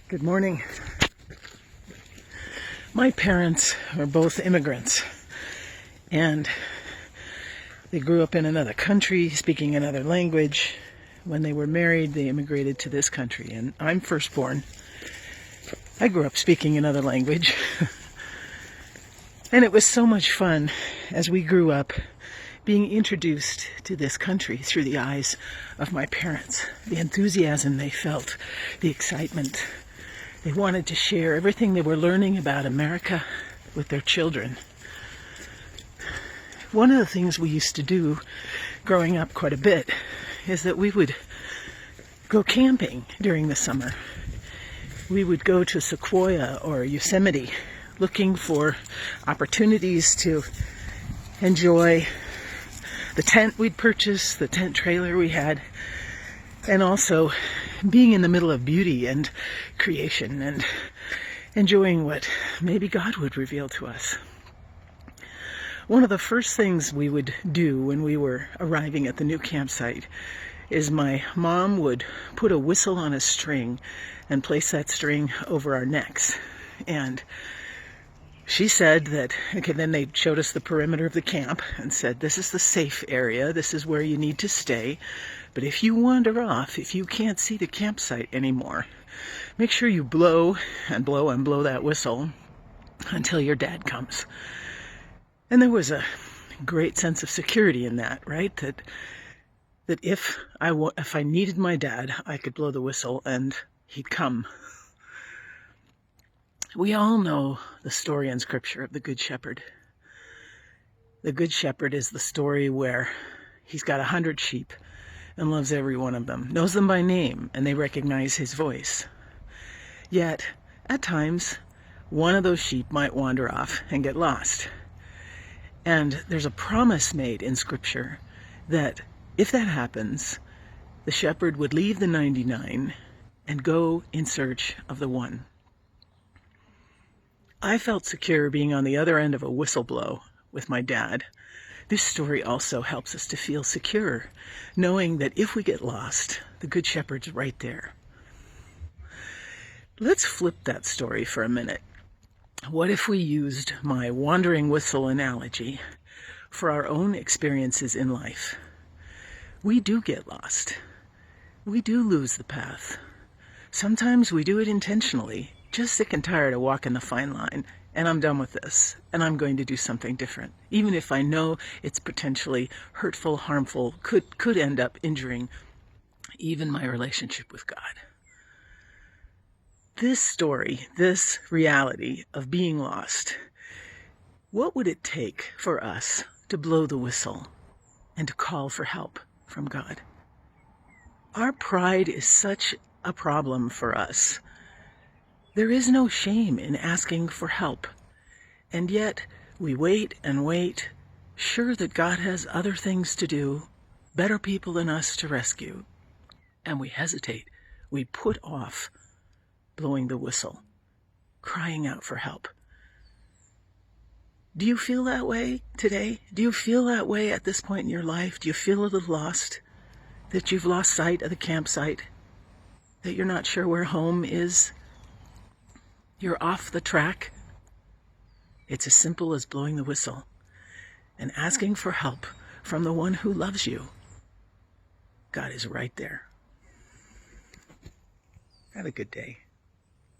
Good morning. My parents are both immigrants, and they grew up in another country, speaking another language. When they were married, they immigrated to this country, and I'm firstborn. I grew up speaking another language, and it was so much fun as we grew up being introduced to this country through the eyes of my parents. The enthusiasm they felt, the excitement. They wanted to share everything they were learning about America with their children. One of the things we used to do growing up quite a bit is that we would go camping during the summer. We would go to Sequoia or Yosemite looking for opportunities to enjoy the tent we'd purchased, the tent trailer we had, and also being in the middle of beauty and creation and enjoying what maybe God would reveal to us. One of the first things we would do when we were arriving at the new campsite is my mom would put a whistle on a string and place that string over our necks. And she said that, then they showed us the perimeter of the camp and said, this is the safe area, this is where you need to stay. But if you wander off, if you can't see the campsite anymore, make sure you blow and blow and blow that whistle until your dad comes. And there was a great sense of security in that, right? That if I needed my dad, I could blow the whistle and he'd come. We all know the story in Scripture of the Good Shepherd. The Good Shepherd is the story where he's got 100 sheep and loves every one of them, knows them by name, and they recognize his voice. Yet, at times, one of those sheep might wander off and get lost. And there's a promise made in Scripture that if that happens, the shepherd would leave the 99 and go in search of the one. I felt secure being on the other end of a whistle blow with my dad. This story also helps us to feel secure, knowing that if we get lost, the Good Shepherd's right there. Let's flip that story for a minute. What if we used my wandering whistle analogy for our own experiences in life? We do get lost. We do lose the path. Sometimes we do it intentionally, just sick and tired of walking the fine line, and I'm done with this, and I'm going to do something different, even if I know it's potentially hurtful, harmful, could end up injuring even my relationship with God. This story, this reality of being lost, what would it take for us to blow the whistle and to call for help from God? Our pride is such a problem for us. There is no shame in asking for help, and yet we wait and wait, sure that God has other things to do, better people than us to rescue, and we hesitate. We put off blowing the whistle, crying out for help. Do you feel that way today? Do you feel that way at this point in your life? Do you feel a little lost? That you've lost sight of the campsite? That you're not sure where home is? You're off the track? It's as simple as blowing the whistle and asking for help from the one who loves you. God is right there. Have a good day.